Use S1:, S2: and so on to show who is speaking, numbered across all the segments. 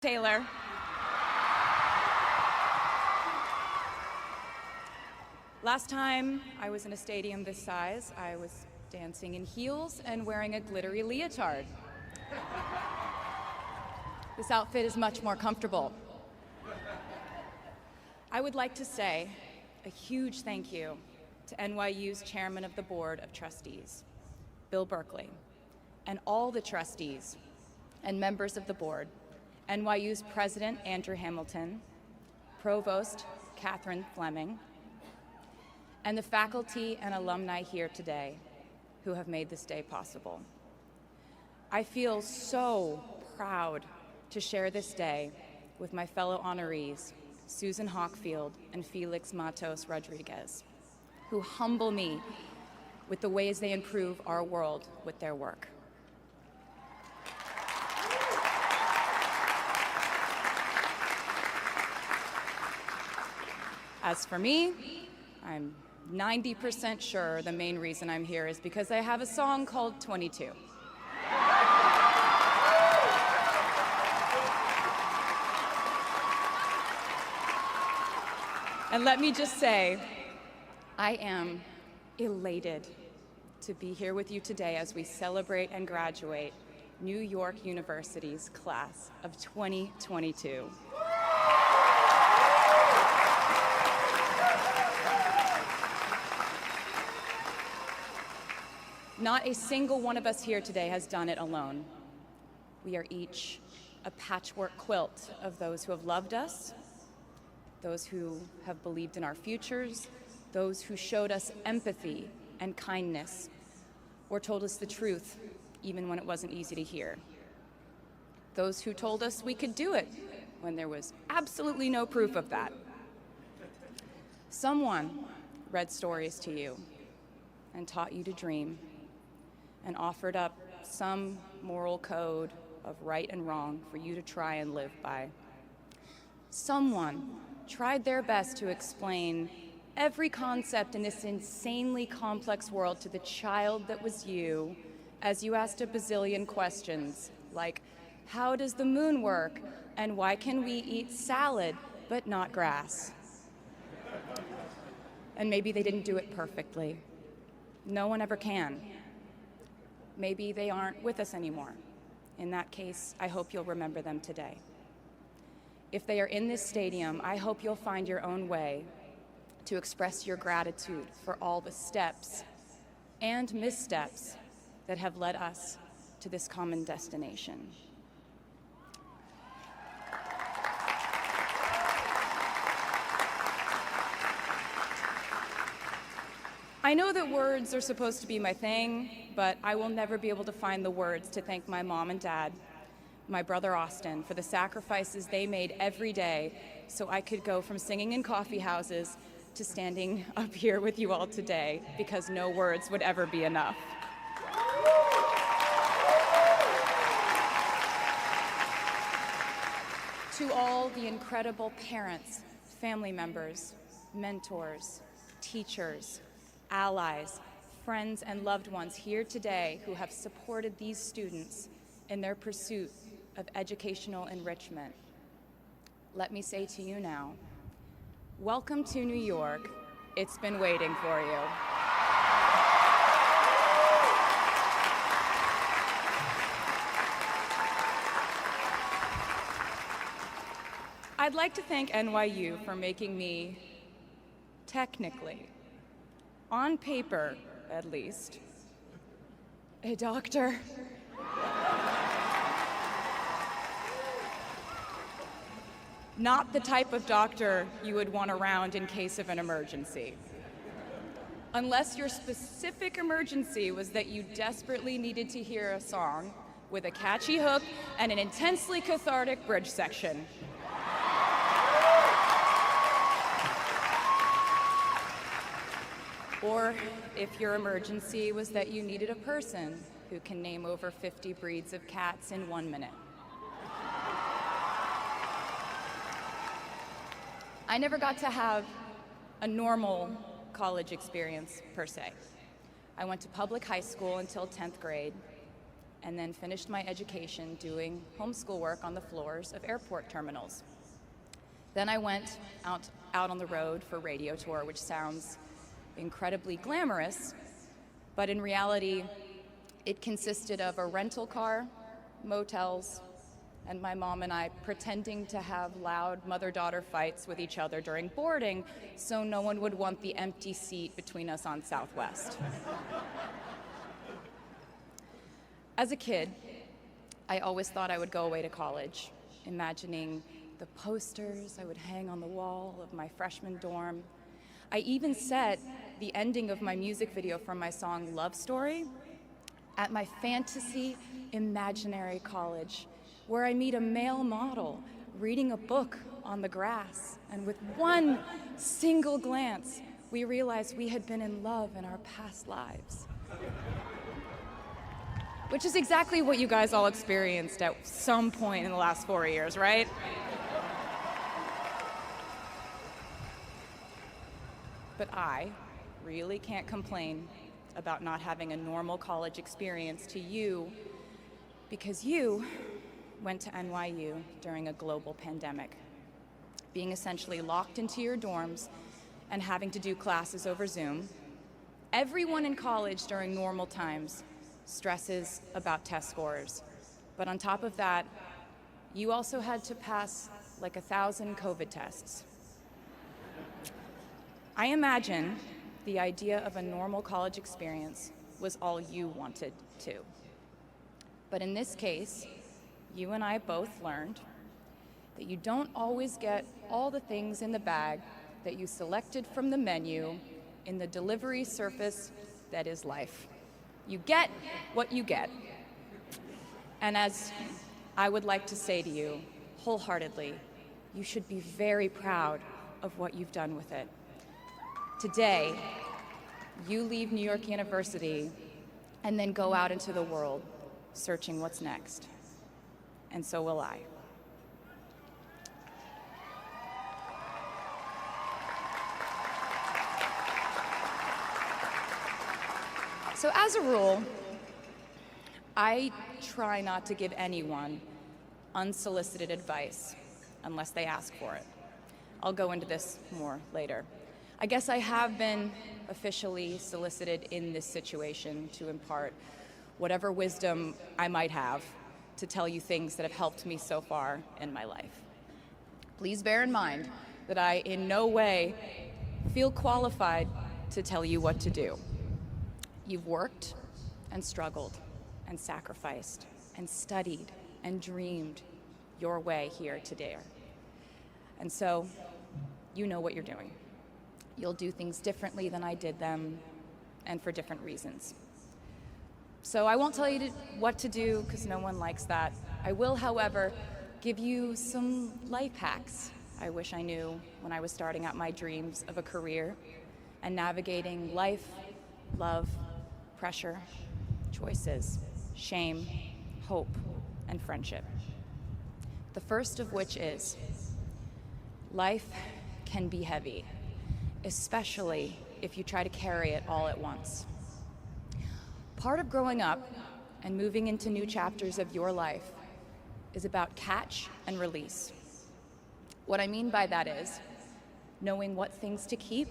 S1: Taylor. Last time I was in a stadium this size, I was dancing in heels and wearing a glittery leotard. This outfit is much more comfortable. I would like to say a huge thank you to NYU's Chairman of the Board of Trustees, Bill Berkeley, and all the trustees and members of the board, NYU's President Andrew Hamilton, Provost Catherine Fleming, and the faculty and alumni here today who have made this day possible. I feel so proud to share this day with my fellow honorees, Susan Hockfield and Felix Matos Rodriguez, who humble me with the ways they improve our world with their work. As for me, I'm 90% sure the main reason I'm here is because I have a song called 22. And let me just say, I am elated to be here with you today as we celebrate and graduate New York University's class of 2022. Not a single one of us here today has done it alone. We are each a patchwork quilt of those who have loved us, those who have believed in our futures, those who showed us empathy and kindness, or told us the truth even when it wasn't easy to hear. Those who told us we could do it when there was absolutely no proof of that. Someone read stories to you and taught you to dream, and offered up some moral code of right and wrong for you to try and live by. Someone tried their best to explain every concept in this insanely complex world to the child that was you as you asked a bazillion questions, like, how does the moon work, and why can we eat salad but not grass? And maybe they didn't do it perfectly. No one ever can. Maybe they aren't with us anymore. In that case, I hope you'll remember them today. If they are in this stadium, I hope you'll find your own way to express your gratitude for all the steps and missteps that have led us to this common destination. I know that words are supposed to be my thing, but I will never be able to find the words to thank my mom and dad, my brother Austin, for the sacrifices they made every day so I could go from singing in coffee houses to standing up here with you all today, because no words would ever be enough. To all the incredible parents, family members, mentors, teachers, allies, friends, and loved ones here today who have supported these students in their pursuit of educational enrichment, let me say to you now, welcome to New York. It's been waiting for you. I'd like to thank NYU for making me, technically, on paper at least, a doctor. Not the type of doctor you would want around in case of an emergency. Unless your specific emergency was that you desperately needed to hear a song with a catchy hook and an intensely cathartic bridge section. Or if your emergency was that you needed a person who can name over 50 breeds of cats in 1 minute. I never got to have a normal college experience, per se. I went to public high school until 10th grade, and then finished my education doing homeschool work on the floors of airport terminals. Then I went out on the road for radio tour, which sounds incredibly glamorous, but in reality, it consisted of a rental car, motels, and my mom and I pretending to have loud mother-daughter fights with each other during boarding so no one would want the empty seat between us on Southwest. As a kid, I always thought I would go away to college, imagining the posters I would hang on the wall of my freshman dorm. I even set the ending of my music video from my song Love Story at my fantasy imaginary college, where I meet a male model reading a book on the grass, and with one single glance, we realized we had been in love in our past lives. Which is exactly what you guys all experienced at some point in the last 4 years, right? But I really can't complain about not having a normal college experience to you, because you went to NYU during a global pandemic, being essentially locked into your dorms and having to do classes over Zoom. Everyone in college during normal times stresses about test scores, but on top of that, you also had to pass like 1,000 COVID tests. I imagine the idea of a normal college experience was all you wanted too. But in this case, you and I both learned that you don't always get all the things in the bag that you selected from the menu in the delivery service that is life. You get what you get. And as I would like to say to you wholeheartedly, you should be very proud of what you've done with it. Today, you leave New York University and then go out into the world searching what's next. And so will I. So as a rule, I try not to give anyone unsolicited advice unless they ask for it. I'll go into this more later. I guess I have been officially solicited in this situation to impart whatever wisdom I might have to tell you things that have helped me so far in my life. Please bear in mind that I in no way feel qualified to tell you what to do. You've worked and struggled and sacrificed and studied and dreamed your way here today. And so you know what you're doing. You'll do things differently than I did them, and for different reasons. So I won't tell you what to do, because no one likes that. I will, however, give you some life hacks I wish I knew when I was starting out my dreams of a career and navigating life, love, pressure, choices, shame, hope, and friendship. The first of which is, life can be heavy, especially if you try to carry it all at once. Part of growing up and moving into new chapters of your life is about catch and release. What I mean by that is knowing what things to keep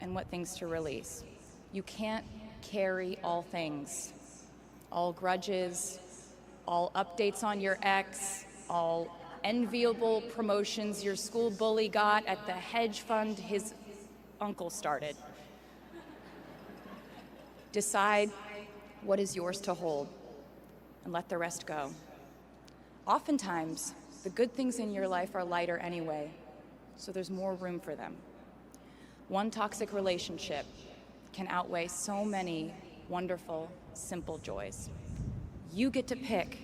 S1: and what things to release. You can't carry all things, all grudges, all updates on your ex, all enviable promotions your school bully got at the hedge fund his uncle started. Decide what is yours to hold and let the rest go. Oftentimes, the good things in your life are lighter anyway, so there's more room for them. One toxic relationship can outweigh so many wonderful, simple joys. You get to pick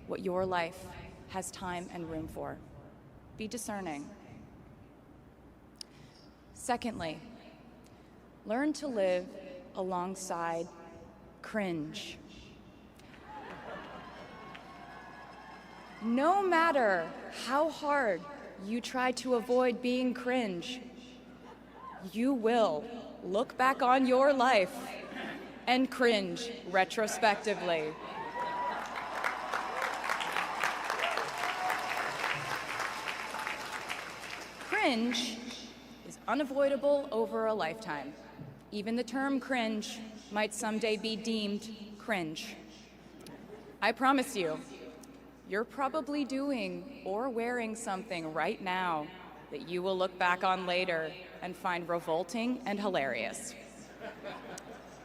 S1: what your life has time and room for. Be discerning. Secondly, learn to live alongside cringe. No matter how hard you try to avoid being cringe, you will look back on your life and cringe retrospectively. cringe is unavoidable over a lifetime. Even the term cringe might someday be deemed cringe. I promise you, you're probably doing or wearing something right now that you will look back on later and find revolting and hilarious.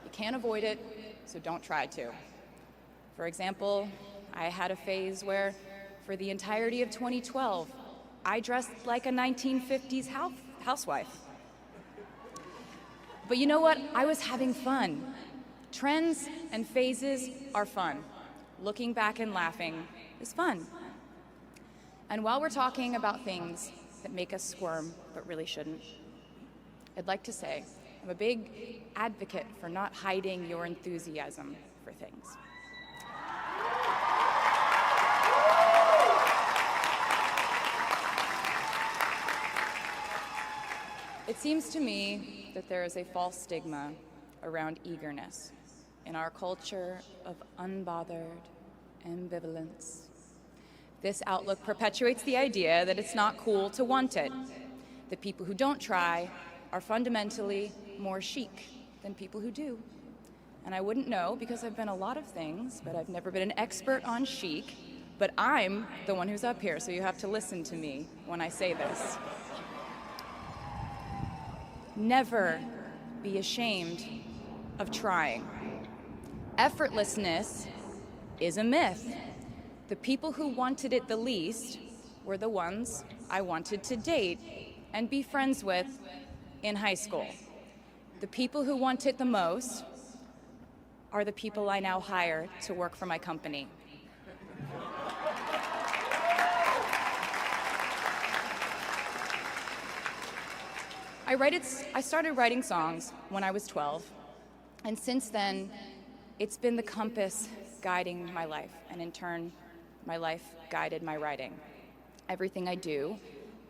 S1: You can't avoid it, so don't try to. For example, I had a phase where, for the entirety of 2012, I dressed like a 1950s housewife. But you know what? I was having fun. Trends and phases are fun. Looking back and laughing is fun. And while we're talking about things that make us squirm but really shouldn't, I'd like to say I'm a big advocate for not hiding your enthusiasm for things. It seems to me that there is a false stigma around eagerness in our culture of unbothered ambivalence. This outlook perpetuates the idea that it's not cool to want it, that people who don't try are fundamentally more chic than people who do. And I wouldn't know because I've been a lot of things, but I've never been an expert on chic, but I'm the one who's up here, so you have to listen to me when I say this. Never be ashamed of trying. Effortlessness is a myth. The people who wanted it the least were the ones I wanted to date and be friends with in high school. The people who want it the most are the people I now hire to work for my company. I started writing songs when I was 12, and since then, it's been the compass guiding my life, and in turn, my life guided my writing. Everything I do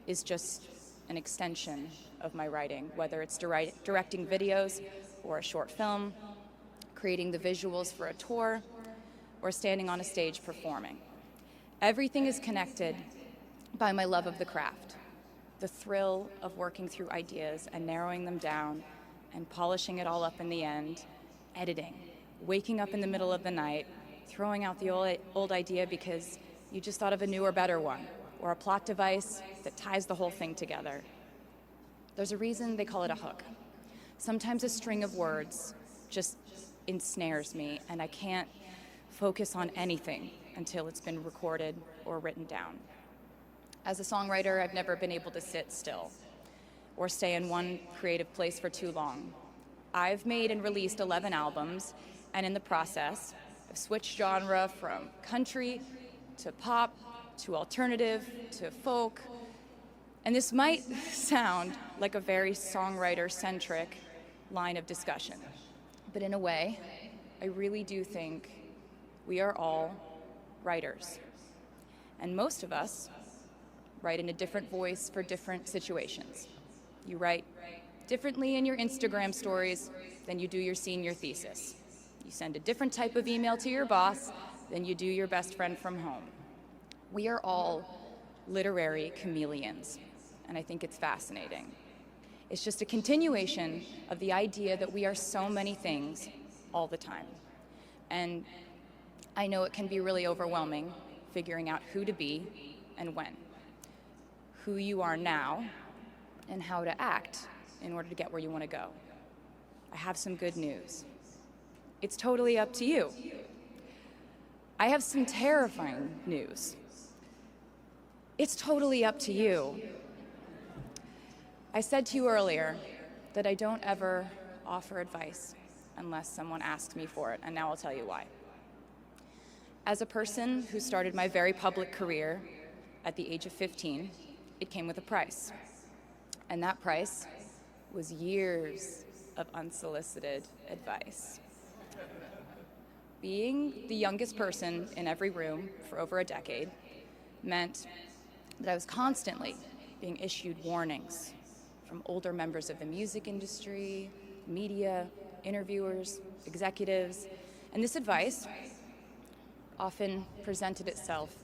S1: is just an extension of my writing, whether it's directing videos or a short film, creating the visuals for a tour, or standing on a stage performing. Everything is connected by my love of the craft, the thrill of working through ideas and narrowing them down and polishing it all up in the end, editing, waking up in the middle of the night, throwing out the old idea because you just thought of a newer, better one, or a plot device that ties the whole thing together. There's a reason they call it a hook. Sometimes a string of words just ensnares me, and I can't focus on anything until it's been recorded or written down. As a songwriter, I've never been able to sit still or stay in one creative place for too long. I've made and released 11 albums, and in the process, I've switched genre from country to pop to alternative to folk. And this might sound like a very songwriter-centric line of discussion, but in a way, I really do think we are all writers. And most of us write in a different voice for different situations. You write differently in your Instagram stories than you do your senior thesis. You send a different type of email to your boss than you do your best friend from home. We are all literary chameleons, and I think it's fascinating. It's just a continuation of the idea that we are so many things all the time. And I know it can be really overwhelming figuring out who to be and when, who you are now, and how to act in order to get where you want to go. I have some good news. It's totally up to you. I have some terrifying news. It's totally up to you. I said to you earlier that I don't ever offer advice unless someone asks me for it, and now I'll tell you why. As a person who started my very public career at the age of 15, it came with a price. And that price was years of unsolicited advice. Being the youngest person in every room for over a decade meant that I was constantly being issued warnings from older members of the music industry, media, interviewers, executives, and this advice often presented itself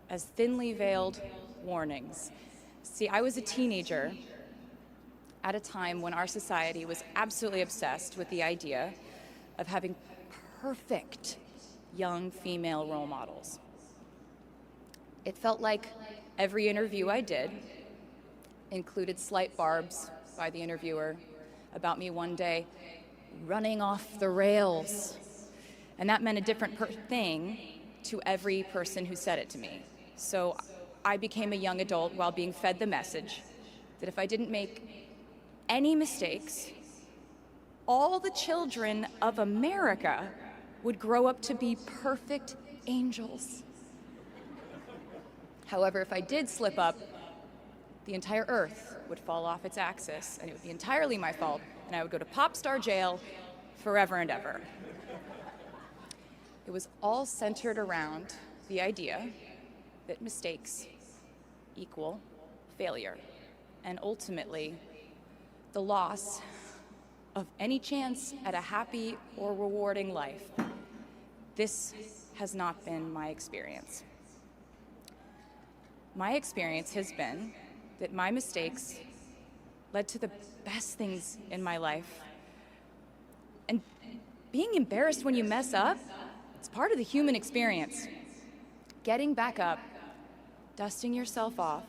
S1: as thinly veiled warnings See, I was a teenager at a time when our society was absolutely obsessed with the idea of having perfect young female role models. It felt like every interview I did included slight barbs by the interviewer about me one day running off the rails. And that meant a different thing to every person who said it to me. So I became a young adult while being fed the message that if I didn't make any mistakes, all the children of America would grow up to be perfect angels. However, if I did slip up, the entire earth would fall off its axis, and it would be entirely my fault, and I would go to pop star jail forever and ever. It was all centered around the idea that mistakes equal failure, and ultimately, the loss of any chance at a happy or rewarding life. This has not been my experience. My experience has been that my mistakes led to the best things in my life. And being embarrassed when you mess up, it's part of the human experience. Getting back up, dusting yourself off,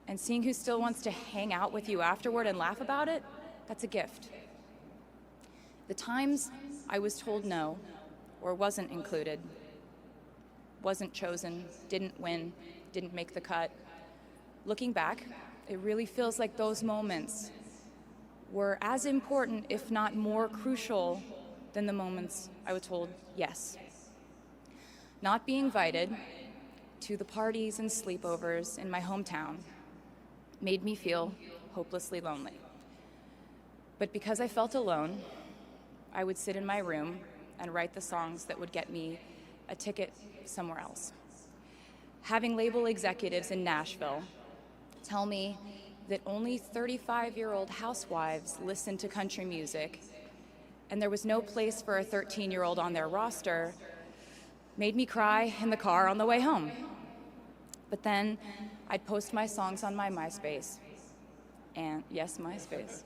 S1: and seeing who still wants to hang out with you afterward and laugh about it, that's a gift. The times I was told no, or wasn't included, wasn't chosen, didn't win, didn't make the cut, looking back, it really feels like those moments were as important, if not more crucial, than the moments I was told yes. Not being invited to the parties and sleepovers in my hometown made me feel hopelessly lonely. But because I felt alone, I would sit in my room and write the songs that would get me a ticket somewhere else. Having label executives in Nashville tell me that only 35-year-old housewives listen to country music, and there was no place for a 13-year-old on their roster, made me cry in the car on the way home. But then I'd post my songs on my MySpace, and yes, MySpace.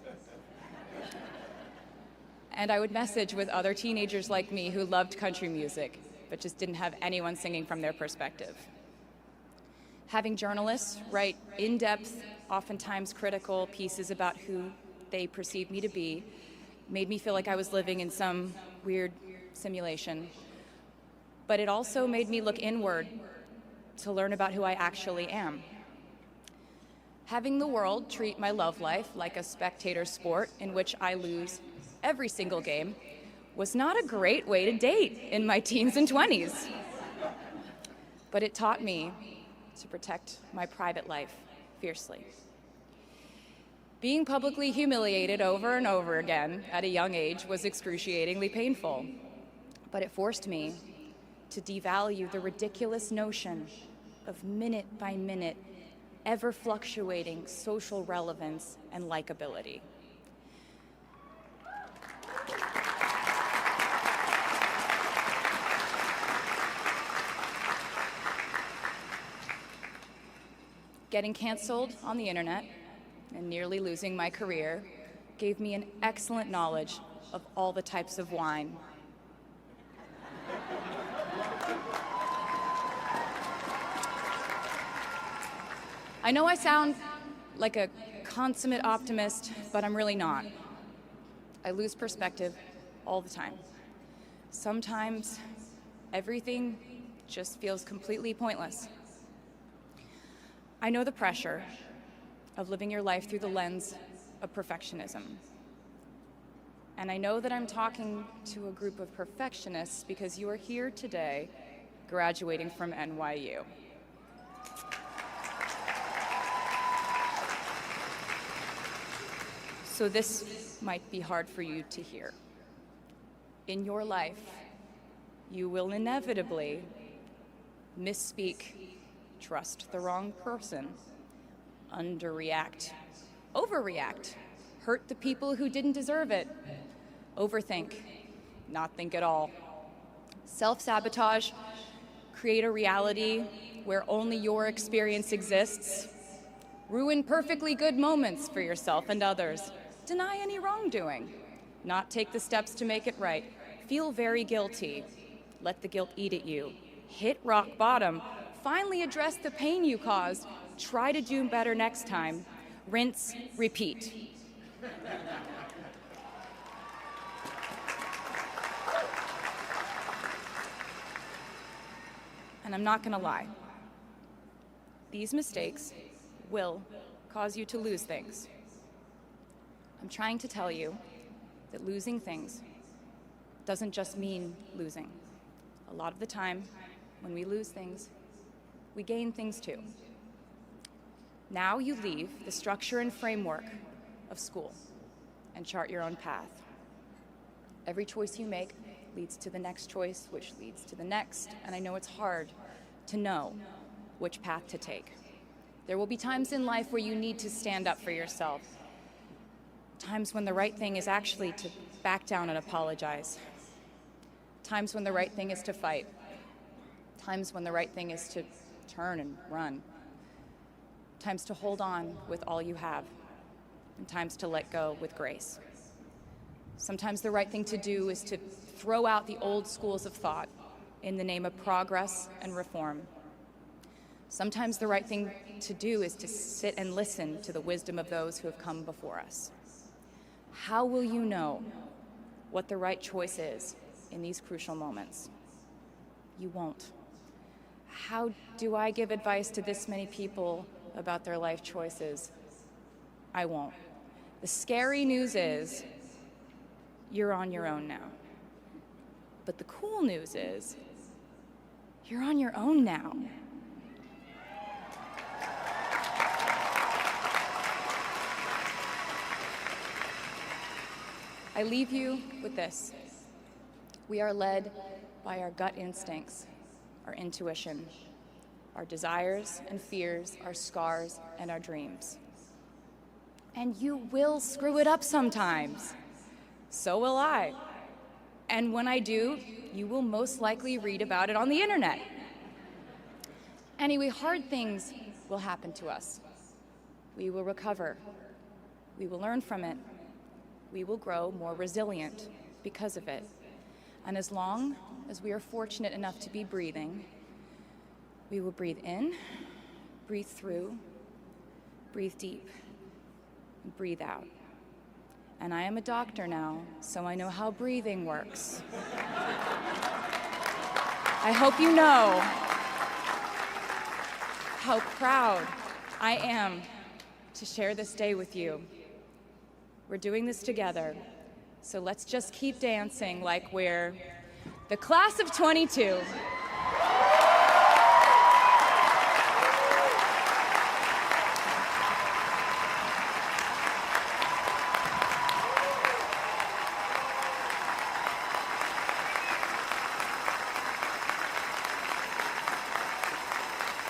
S1: And I would message with other teenagers like me who loved country music, but just didn't have anyone singing from their perspective. Having journalists write in-depth, oftentimes critical pieces about who they perceived me to be made me feel like I was living in some weird simulation. But it also made me look inward to learn about who I actually am. Having the world treat my love life like a spectator sport in which I lose every single game was not a great way to date in my teens and 20s. But it taught me to protect my private life fiercely. Being publicly humiliated over and over again at a young age was excruciatingly painful, but it forced me to devalue the ridiculous notion of minute-by-minute, ever-fluctuating social relevance and likability. Getting canceled on the internet and nearly losing my career gave me an excellent knowledge of all the types of wine. I know I sound like a consummate optimist, but I'm really not. I lose perspective all the time. Sometimes everything just feels completely pointless. I know the pressure of living your life through the lens of perfectionism. And I know that I'm talking to a group of perfectionists because you are here today graduating from NYU. So this might be hard for you to hear. In your life, you will inevitably misspeak, trust the wrong person, underreact, overreact, hurt the people who didn't deserve it, overthink, not think at all, self-sabotage, create a reality where only your experience exists, ruin perfectly good moments for yourself and others, deny any wrongdoing, not take the steps to make it right, feel very guilty, let the guilt eat at you, hit rock bottom, finally address the pain you caused, try to do better next time, rinse, repeat. And I'm not gonna lie. These mistakes will cause you to lose things. I'm trying to tell you that losing things doesn't just mean losing. A lot of the time, when we lose things, we gain things too. Now you leave the structure and framework of school and chart your own path. Every choice you make leads to the next choice, which leads to the next, and I know it's hard to know which path to take. There will be times in life where you need to stand up for yourself, times when the right thing is actually to back down and apologize, times when the right thing is to fight, times when the right thing is to turn and run, times to hold on with all you have, and times to let go with grace. Sometimes the right thing to do is to throw out the old schools of thought in the name of progress and reform. Sometimes the right thing to do is to sit and listen to the wisdom of those who have come before us. How will you know what the right choice is in these crucial moments? You won't. How do I give advice to this many people about their life choices? I won't. The scary news is you're on your own now. But the cool news is you're on your own now. I leave you with this. We are led by our gut instincts, our intuition, our desires and fears, our scars and our dreams. And you will screw it up sometimes. So will I. And when I do, you will most likely read about it on the internet. Anyway, hard things will happen to us. We will recover. We will learn from it. We will grow more resilient because of it. And as long as we are fortunate enough to be breathing, we will breathe in, breathe through, breathe deep, and breathe out. And I am a doctor now, so I know how breathing works. I hope you know how proud I am to share this day with you. We're doing this together, so let's just keep dancing like we're the class of 22.